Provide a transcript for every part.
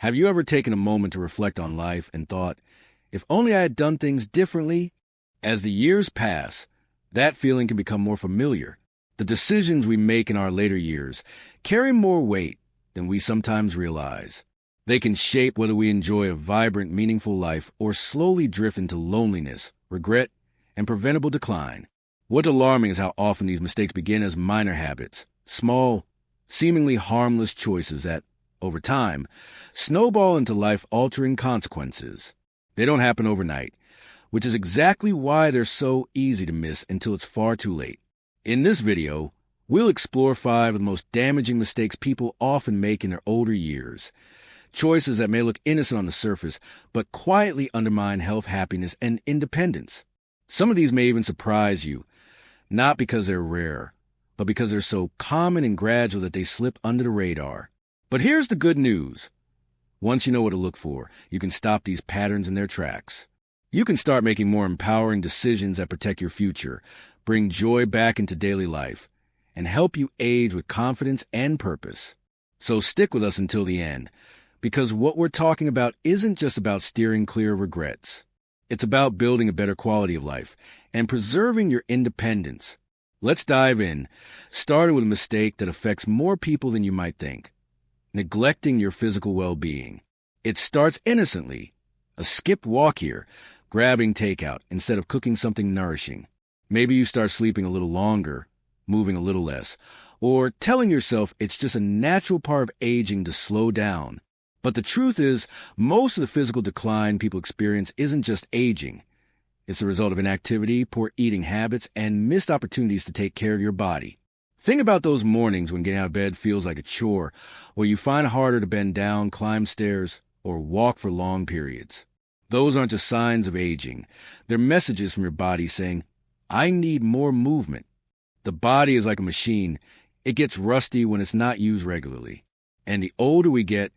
Have you ever taken a moment to reflect on life and thought, if only I had done things differently? As the years pass, that feeling can become more familiar. The decisions we make in our later years carry more weight than we sometimes realize. They can shape whether we enjoy a vibrant, meaningful life or slowly drift into loneliness, regret, and preventable decline. What's alarming is how often these mistakes begin as minor habits, small, seemingly harmless choices that, over time, snowball into life-altering consequences. They don't happen overnight, which is exactly why they're so easy to miss until it's far too late. In this video, we'll explore 5 of the most damaging mistakes people often make in their older years. Choices that may look innocent on the surface, but quietly undermine health, happiness, and independence. Some of these may even surprise you, not because they're rare, but because they're so common and gradual that they slip under the radar. But here's the good news. Once you know what to look for, you can stop these patterns in their tracks. You can start making more empowering decisions that protect your future, bring joy back into daily life, and help you age with confidence and purpose. So stick with us until the end, because what we're talking about isn't just about steering clear of regrets. It's about building a better quality of life and preserving your independence. Let's dive in, starting with a mistake that affects more people than you might think. Neglecting your physical well-being. It starts innocently. A skipped walk here, grabbing takeout instead of cooking something nourishing. Maybe you start sleeping a little longer, moving a little less, or telling yourself it's just a natural part of aging to slow down. But the truth is, most of the physical decline people experience isn't just aging. It's the result of inactivity, poor eating habits, and missed opportunities to take care of your body. Think about those mornings when getting out of bed feels like a chore, or you find it harder to bend down, climb stairs, or walk for long periods. Those aren't just signs of aging. They're messages from your body saying, I need more movement. The body is like a machine. It gets rusty when it's not used regularly. And the older we get,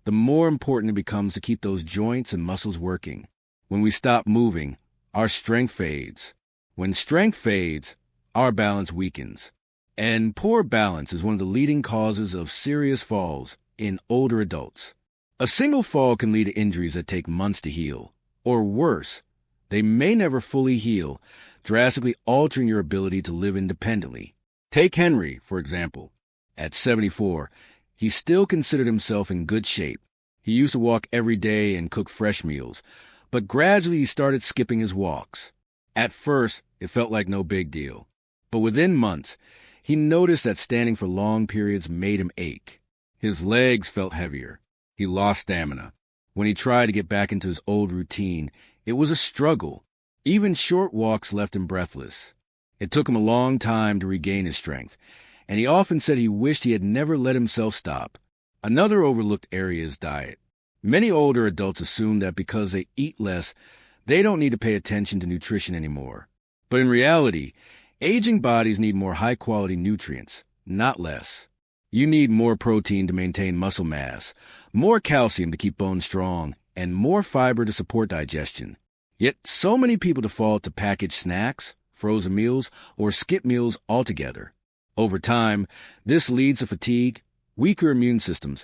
the more important it becomes to keep those joints and muscles working. When we stop moving, our strength fades. When strength fades, our balance weakens. And poor balance is one of the leading causes of serious falls in older adults. A single fall can lead to injuries that take months to heal. Or worse, they may never fully heal, drastically altering your ability to live independently. Take Henry, for example. At 74, he still considered himself in good shape. He used to walk every day and cook fresh meals, but gradually he started skipping his walks. At first, it felt like no big deal. But within months, he noticed that standing for long periods made him ache. His legs felt heavier. He lost stamina. When he tried to get back into his old routine, it was a struggle. Even short walks left him breathless. It took him a long time to regain his strength, and he often said he wished he had never let himself stop. Another overlooked area is diet. Many older adults assume that because they eat less, they don't need to pay attention to nutrition anymore. But in reality, aging bodies need more high-quality nutrients, not less. You need more protein to maintain muscle mass, more calcium to keep bones strong, and more fiber to support digestion. Yet so many people default to packaged snacks, frozen meals, or skip meals altogether. Over time, this leads to fatigue, weaker immune systems,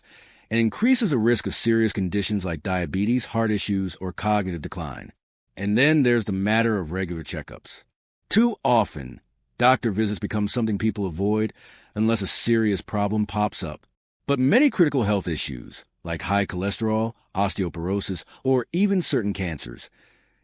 and increases the risk of serious conditions like diabetes, heart issues, or cognitive decline. And then there's the matter of regular checkups. Too often, doctor visits become something people avoid unless a serious problem pops up. But many critical health issues, like high cholesterol, osteoporosis, or even certain cancers,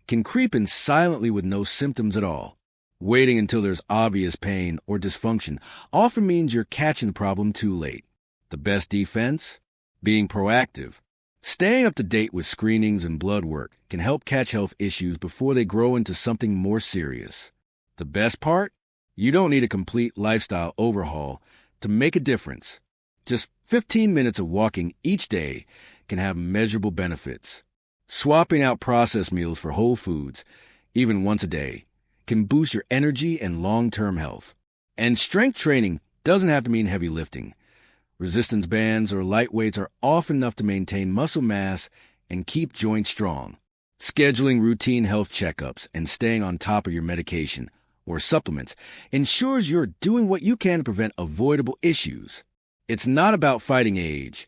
can creep in silently with no symptoms at all. Waiting until there's obvious pain or dysfunction often means you're catching the problem too late. The best defense? Being proactive. Staying up to date with screenings and blood work can help catch health issues before they grow into something more serious. The best part? You don't need a complete lifestyle overhaul to make a difference. Just 15 minutes of walking each day can have measurable benefits. Swapping out processed meals for whole foods, even once a day, can boost your energy and long-term health. And strength training doesn't have to mean heavy lifting. Resistance bands or light weights are often enough to maintain muscle mass and keep joints strong. Scheduling routine health checkups and staying on top of your medication or supplements ensures you're doing what you can to prevent avoidable issues. It's not about fighting age.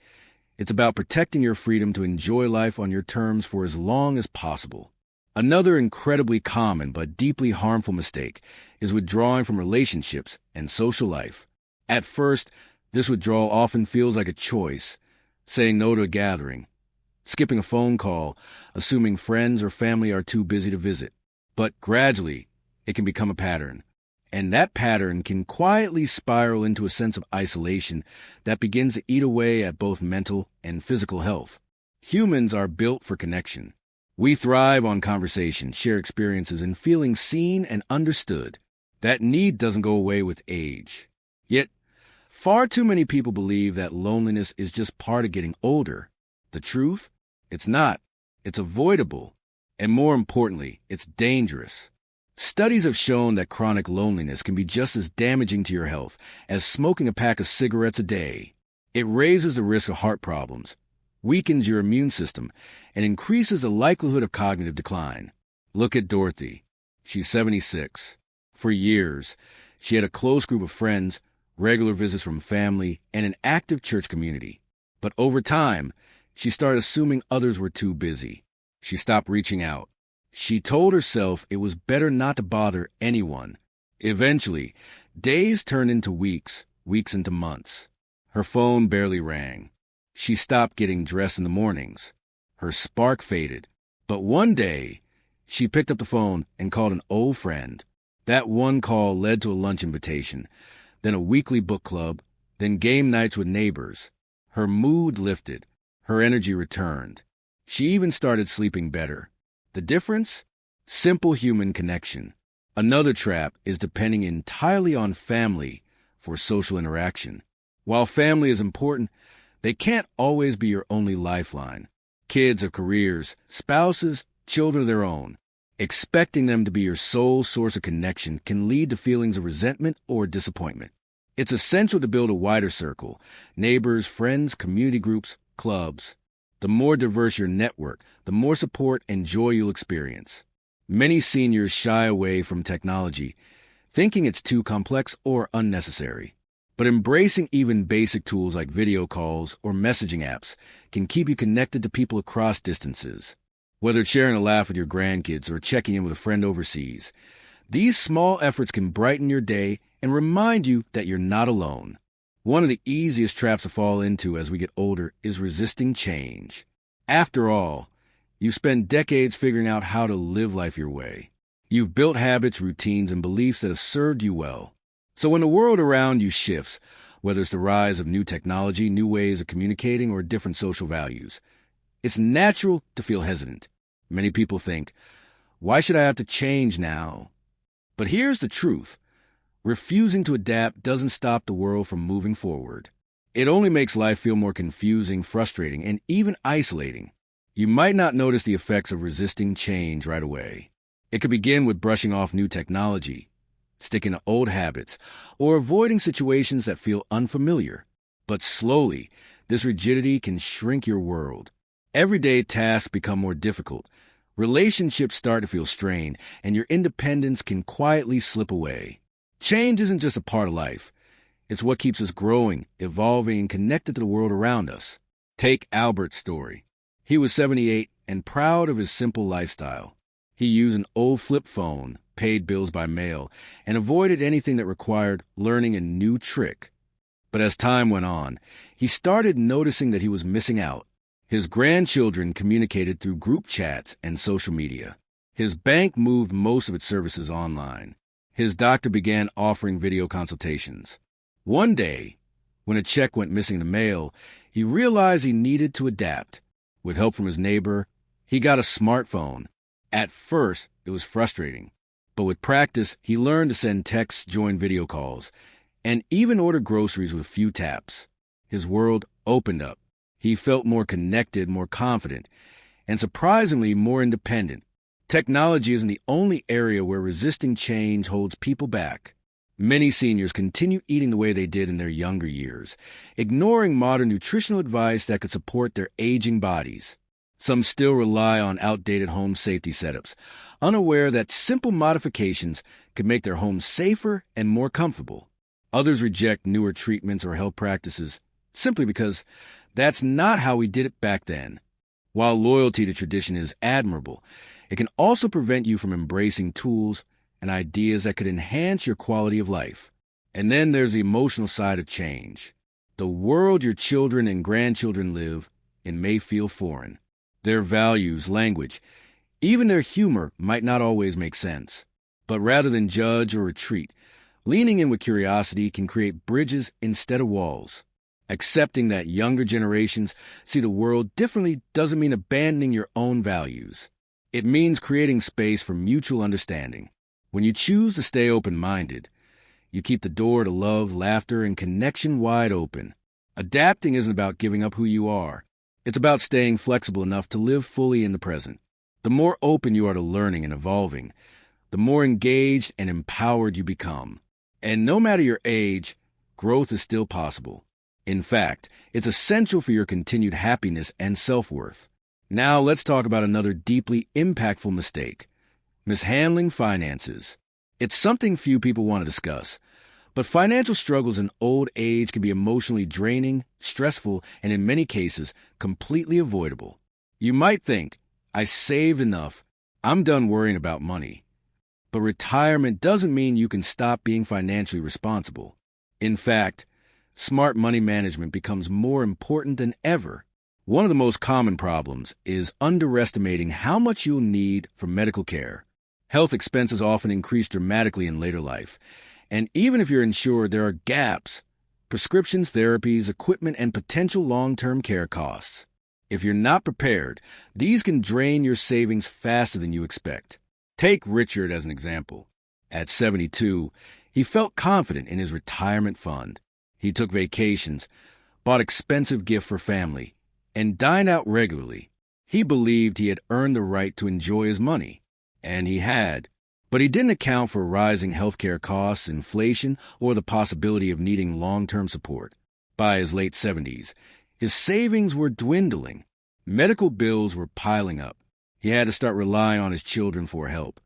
It's about protecting your freedom to enjoy life on your terms for as long as possible. Another incredibly common but deeply harmful mistake is withdrawing from relationships and social life. At first, this withdrawal often feels like a choice, saying no to a gathering, skipping a phone call, assuming friends or family are too busy to visit. But gradually, it can become a pattern. And that pattern can quietly spiral into a sense of isolation that begins to eat away at both mental and physical health. Humans are built for connection. We thrive on conversation, share experiences, and feeling seen and understood. That need doesn't go away with age. Yet, far too many people believe that loneliness is just part of getting older. The truth? It's not. It's avoidable. And more importantly, it's dangerous. Studies have shown that chronic loneliness can be just as damaging to your health as smoking a pack of cigarettes a day. It raises the risk of heart problems, weakens your immune system, and increases the likelihood of cognitive decline. Look at Dorothy. She's 76. For years, she had a close group of friends, regular visits from family, and an active church community. But over time, she started assuming others were too busy. She stopped reaching out. She told herself it was better not to bother anyone. Eventually, days turned into weeks, weeks into months. Her phone barely rang. She stopped getting dressed in the mornings. Her spark faded. But one day, she picked up the phone and called an old friend. That one call led to a lunch invitation, then a weekly book club, then game nights with neighbors. Her mood lifted. Her energy returned. She even started sleeping better. The difference? Simple human connection. Another trap is depending entirely on family for social interaction. While family is important, they can't always be your only lifeline. Kids have careers, spouses, children of their own. Expecting them to be your sole source of connection can lead to feelings of resentment or disappointment. It's essential to build a wider circle: neighbors, friends, community groups, clubs. The more diverse your network, the more support and joy you'll experience. Many seniors shy away from technology, thinking it's too complex or unnecessary. But embracing even basic tools like video calls or messaging apps can keep you connected to people across distances. Whether it's sharing a laugh with your grandkids or checking in with a friend overseas, these small efforts can brighten your day and remind you that you're not alone. One of the easiest traps to fall into as we get older is resisting change. After all, you've spent decades figuring out how to live life your way. You've built habits, routines, and beliefs that have served you well. So when the world around you shifts, whether it's the rise of new technology, new ways of communicating, or different social values, it's natural to feel hesitant. Many people think, why should I have to change now? But here's the truth. Refusing to adapt doesn't stop the world from moving forward. It only makes life feel more confusing, frustrating, and even isolating. You might not notice the effects of resisting change right away. It could begin with brushing off new technology, sticking to old habits, or avoiding situations that feel unfamiliar. But slowly, this rigidity can shrink your world. Everyday tasks become more difficult. Relationships start to feel strained, and your independence can quietly slip away. Change isn't just a part of life. It's what keeps us growing, evolving, and connected to the world around us. Take Albert's story. He was 78 and proud of his simple lifestyle. He used an old flip phone, paid bills by mail, and avoided anything that required learning a new trick. But as time went on, he started noticing that he was missing out. His grandchildren communicated through group chats and social media. His bank moved most of its services online. His doctor began offering video consultations. One day, when a check went missing in the mail, he realized he needed to adapt. With help from his neighbor, he got a smartphone. At first, it was frustrating. But with practice, he learned to send texts, join video calls, and even order groceries with a few taps. His world opened up. He felt more connected, more confident, and surprisingly more independent. Technology isn't the only area where resisting change holds people back. Many seniors continue eating the way they did in their younger years, ignoring modern nutritional advice that could support their aging bodies. Some still rely on outdated home safety setups, unaware that simple modifications could make their homes safer and more comfortable. Others reject newer treatments or health practices simply because That's not how we did it back then. While loyalty to tradition is admirable, it can also prevent you from embracing tools and ideas that could enhance your quality of life. And then there's the emotional side of change. The world your children and grandchildren live in may feel foreign. Their values, language, even their humor might not always make sense. But rather than judge or retreat, leaning in with curiosity can create bridges instead of walls. Accepting that younger generations see the world differently doesn't mean abandoning your own values. It means creating space for mutual understanding. When you choose to stay open-minded, you keep the door to love, laughter, and connection wide open. Adapting isn't about giving up who you are. It's about staying flexible enough to live fully in the present. The more open you are to learning and evolving, the more engaged and empowered you become. And no matter your age, growth is still possible. In fact, it's essential for your continued happiness and self-worth. Now let's talk about another deeply impactful mistake: mishandling finances. It's something few people want to discuss, but financial struggles in old age can be emotionally draining, stressful, and in many cases, completely avoidable. You might think, I saved enough, I'm done worrying about money. But retirement doesn't mean you can stop being financially responsible. In fact, smart money management becomes more important than ever. One of the most common problems is underestimating how much you'll need for medical care. Health expenses often increase dramatically in later life, and even if you're insured, there are gaps: prescriptions, therapies, equipment, and potential long-term care costs. If you're not prepared, these can drain your savings faster than you expect. Take Richard as an example. At 72, he felt confident in his retirement fund. He took vacations, bought expensive gifts for family, and dined out regularly. He believed he had earned the right to enjoy his money, and he had. But he didn't account for rising healthcare costs, inflation, or the possibility of needing long-term support. By his late 70s, his savings were dwindling. Medical bills were piling up. He had to start relying on his children for help,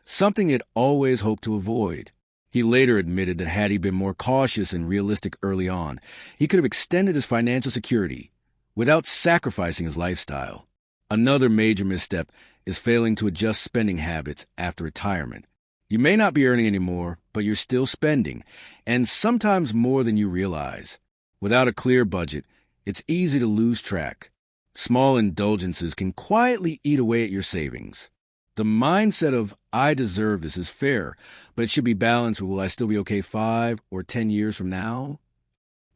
something he had always hoped to avoid. He later admitted that had he been more cautious and realistic early on, he could have extended his financial security without sacrificing his lifestyle. Another major misstep is failing to adjust spending habits after retirement. You may not be earning anymore, but you're still spending, and sometimes more than you realize. Without a clear budget, it's easy to lose track. Small indulgences can quietly eat away at your savings. The mindset of, I deserve this, is fair, but it should be balanced with, will I still be okay 5 or 10 years from now?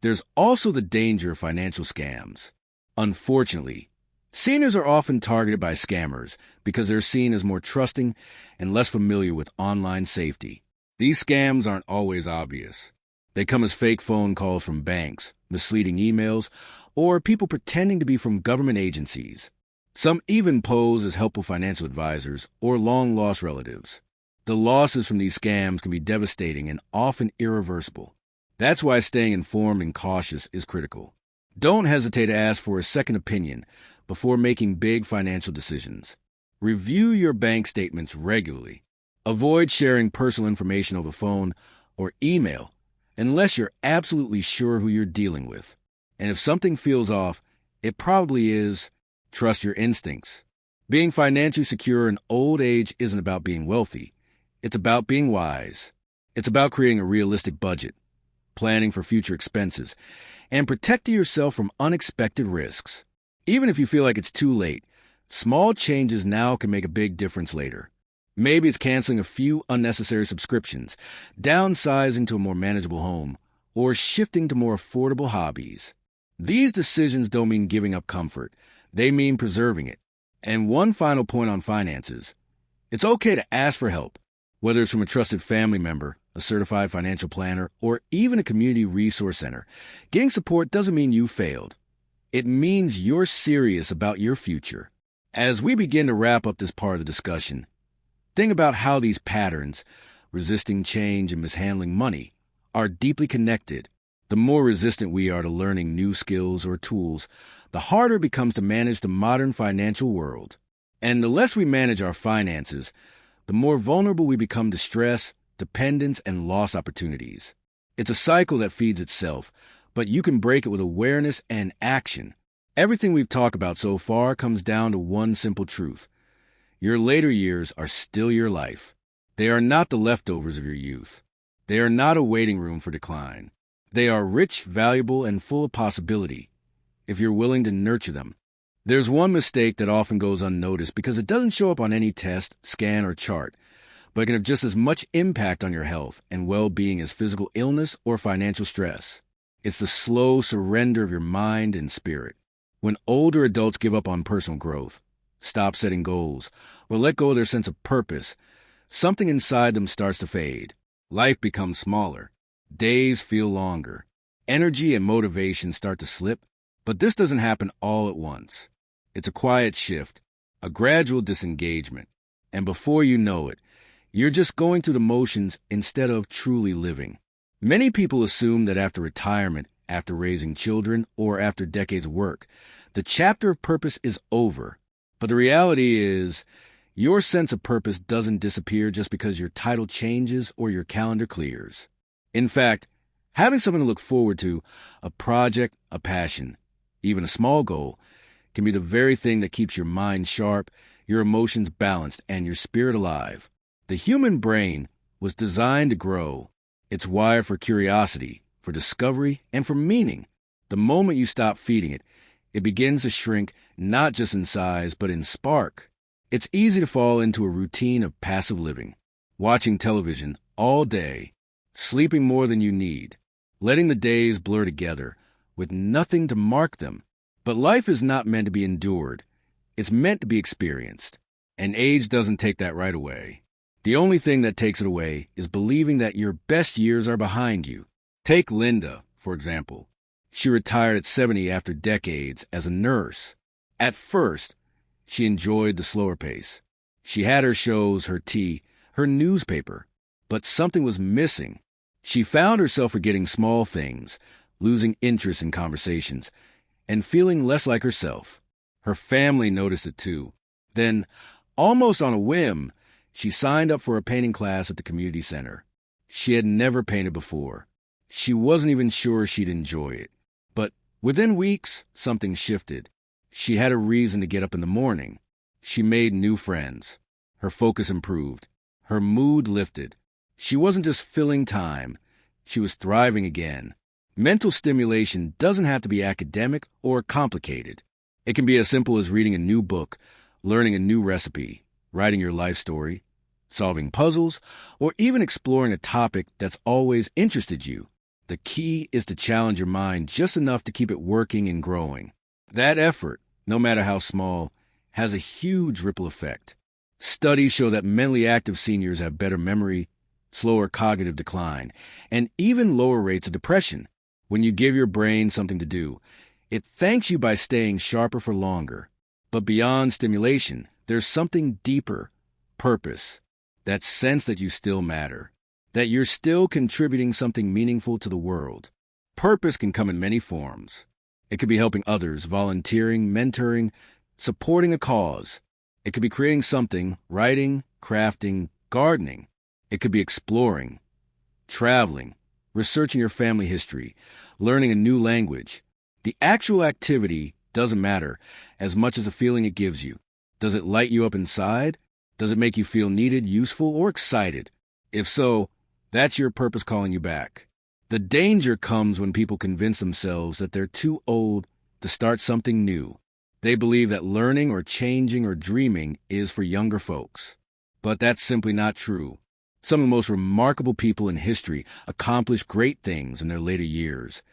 There's also the danger of financial scams. Unfortunately, seniors are often targeted by scammers because they're seen as more trusting and less familiar with online safety. These scams aren't always obvious. They come as fake phone calls from banks, misleading emails, or people pretending to be from government agencies. Some even pose as helpful financial advisors or long-lost relatives. The losses from these scams can be devastating and often irreversible. That's why staying informed and cautious is critical. Don't hesitate to ask for a second opinion before making big financial decisions. Review your bank statements regularly. Avoid sharing personal information over phone or email unless you're absolutely sure who you're dealing with. And if something feels off, it probably is. Trust your instincts. Being financially secure in old age isn't about being wealthy. It's about being wise. It's about creating a realistic budget, planning for future expenses, and protecting yourself from unexpected risks. Even if you feel like it's too late, small changes now can make a big difference later. Maybe it's canceling a few unnecessary subscriptions, downsizing to a more manageable home, or shifting to more affordable hobbies. These decisions don't mean giving up comfort. They mean preserving it. And one final point on finances. It's okay to ask for help, whether it's from a trusted family member, a certified financial planner, or even a community resource center. Getting support doesn't mean you failed. It means you're serious about your future. As we begin to wrap up this part of the discussion, think about how these patterns, resisting change and mishandling money, are deeply connected. The more resistant we are to learning new skills or tools, the harder it becomes to manage the modern financial world. And the less we manage our finances, the more vulnerable we become to stress, dependence, and lost opportunities. It's a cycle that feeds itself, but you can break it with awareness and action. Everything we've talked about so far comes down to one simple truth. Your later years are still your life. They are not the leftovers of your youth. They are not a waiting room for decline. They are rich, valuable, and full of possibility, if you're willing to nurture them. There's one mistake that often goes unnoticed because it doesn't show up on any test, scan, or chart, but it can have just as much impact on your health and well-being as physical illness or financial stress. It's the slow surrender of your mind and spirit. When older adults give up on personal growth, stop setting goals, or let go of their sense of purpose, something inside them starts to fade. Life becomes smaller. Days feel longer. Energy and motivation start to slip, but this doesn't happen all at once. It's a quiet shift, a gradual disengagement, and before you know it, you're just going through the motions instead of truly living. Many people assume that after retirement, after raising children, or after decades of work, the chapter of purpose is over. But the reality is, your sense of purpose doesn't disappear just because your title changes or your calendar clears. In fact, having something to look forward to, a project, a passion, even a small goal, can be the very thing that keeps your mind sharp, your emotions balanced, and your spirit alive. The human brain was designed to grow. It's wired for curiosity, for discovery, and for meaning. The moment you stop feeding it, it begins to shrink not just in size, but in spark. It's easy to fall into a routine of passive living, watching television all day, sleeping more than you need, letting the days blur together, with nothing to mark them. But life is not meant to be endured. It's meant to be experienced. And age doesn't take that right away. The only thing that takes it away is believing that your best years are behind you. Take Linda, for example. She retired at 70 after decades as a nurse. At first, she enjoyed the slower pace. She had her shows, her tea, her newspaper. But something was missing. She found herself forgetting small things, losing interest in conversations, and feeling less like herself. Her family noticed it too. Then, almost on a whim, she signed up for a painting class at the community center. She had never painted before. She wasn't even sure she'd enjoy it. But within weeks, something shifted. She had a reason to get up in the morning. She made new friends. Her focus improved. Her mood lifted. She wasn't just filling time. She was thriving again. Mental stimulation doesn't have to be academic or complicated. It can be as simple as reading a new book, learning a new recipe, writing your life story, solving puzzles, or even exploring a topic that's always interested you. The key is to challenge your mind just enough to keep it working and growing. That effort, no matter how small, has a huge ripple effect. Studies show that mentally active seniors have better memory, slower cognitive decline, and even lower rates of depression. When you give your brain something to do, it thanks you by staying sharper for longer. But beyond stimulation, there's something deeper, purpose, that sense that you still matter, that you're still contributing something meaningful to the world. Purpose can come in many forms. It could be helping others, volunteering, mentoring, supporting a cause. It could be creating something, writing, crafting, gardening. It could be exploring, traveling, researching your family history, learning a new language. The actual activity doesn't matter as much as the feeling it gives you. Does it light you up inside? Does it make you feel needed, useful, or excited? If so, that's your purpose calling you back. The danger comes when people convince themselves that they're too old to start something new. They believe that learning or changing or dreaming is for younger folks. But that's simply not true. Some of the most remarkable people in history accomplish great things in their later years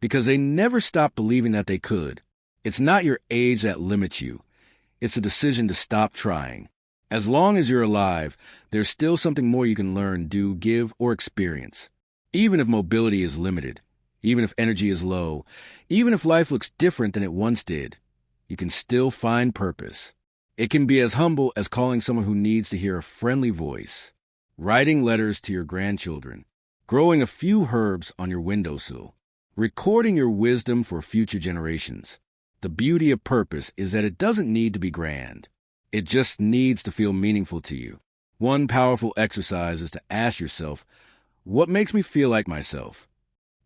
because they never stopped believing that they could. It's not your age that limits you. It's a decision to stop trying. As long as you're alive, there's still something more you can learn, do, give, or experience. Even if mobility is limited, even if energy is low, even if life looks different than it once did, you can still find purpose. It can be as humble as calling someone who needs to hear a friendly voice, writing letters to your grandchildren, growing a few herbs on your windowsill, recording your wisdom for future generations. The beauty of purpose is that it doesn't need to be grand. It just needs to feel meaningful to you. One powerful exercise is to ask yourself, what makes me feel like myself?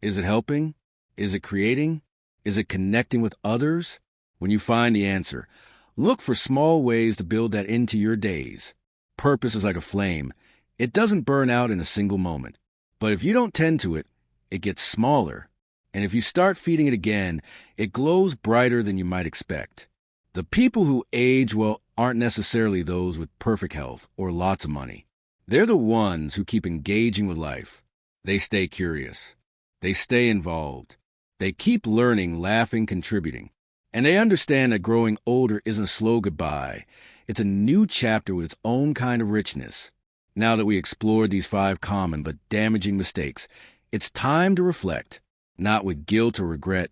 Is it helping? Is it creating? Is it connecting with others? When you find the answer, look for small ways to build that into your days. Purpose is like a flame. It doesn't burn out in a single moment. But if you don't tend to it, it gets smaller. And if you start feeding it again, it glows brighter than you might expect. The people who age well aren't necessarily those with perfect health or lots of money. They're the ones who keep engaging with life. They stay curious. They stay involved. They keep learning, laughing, contributing. And they understand that growing older isn't a slow goodbye. It's a new chapter with its own kind of richness. Now that we explored these 5 common but damaging mistakes, it's time to reflect, not with guilt or regret,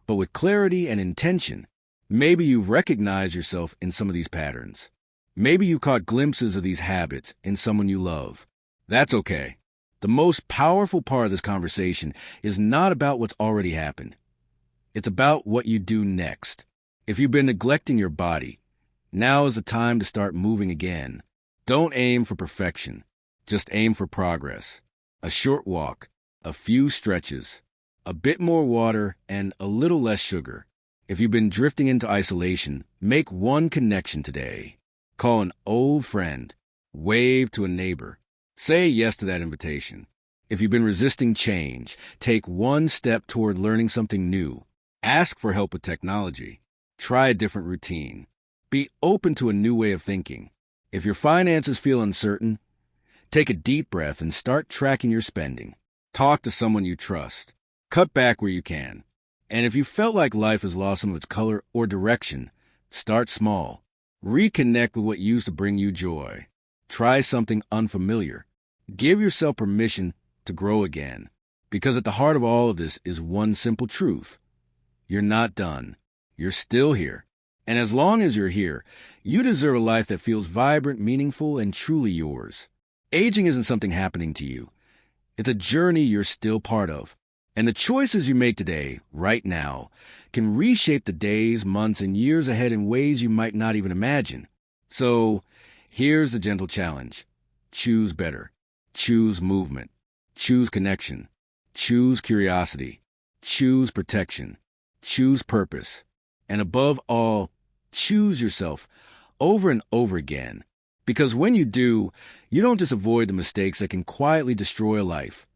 but with clarity and intention. Maybe you've recognized yourself in some of these patterns. Maybe you caught glimpses of these habits in someone you love. That's okay. The most powerful part of this conversation is not about what's already happened. It's about what you do next. If you've been neglecting your body, now is the time to start moving again. Don't aim for perfection. Just aim for progress. A short walk, a few stretches, a bit more water, and a little less sugar. If you've been drifting into isolation, make one connection today. Call an old friend. Wave to a neighbor. Say yes to that invitation. If you've been resisting change, take one step toward learning something new. Ask for help with technology. Try a different routine. Be open to a new way of thinking. If your finances feel uncertain, take a deep breath and start tracking your spending. Talk to someone you trust. Cut back where you can. And if you felt like life has lost some of its color or direction, start small. Reconnect with what used to bring you joy. Try something unfamiliar. Give yourself permission to grow again. Because at the heart of all of this is one simple truth. You're not done. You're still here. And as long as you're here, you deserve a life that feels vibrant, meaningful, and truly yours. Aging isn't something happening to you. It's a journey you're still part of. And the choices you make today, right now, can reshape the days, months, and years ahead in ways you might not even imagine. So, here's the gentle challenge. Choose better. Choose movement. Choose connection. Choose curiosity. Choose protection. Choose purpose. And above all, choose yourself over and over again. Because when you do, you don't just avoid the mistakes that can quietly destroy a life.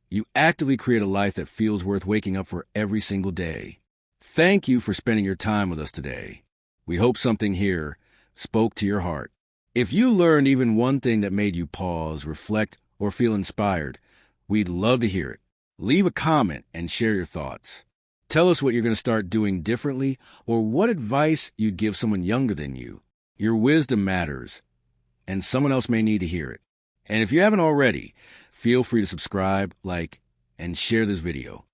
You actively create a life that feels worth waking up for every single day. Thank you for spending your time with us today. We hope something here spoke to your heart. If you learned even one thing that made you pause, reflect, or feel inspired, we'd love to hear it. Leave a comment and share your thoughts. Tell us what you're going to start doing differently or what advice you'd give someone younger than you. Your wisdom matters, and someone else may need to hear it. And if you haven't already, feel free to subscribe, like, and share this video.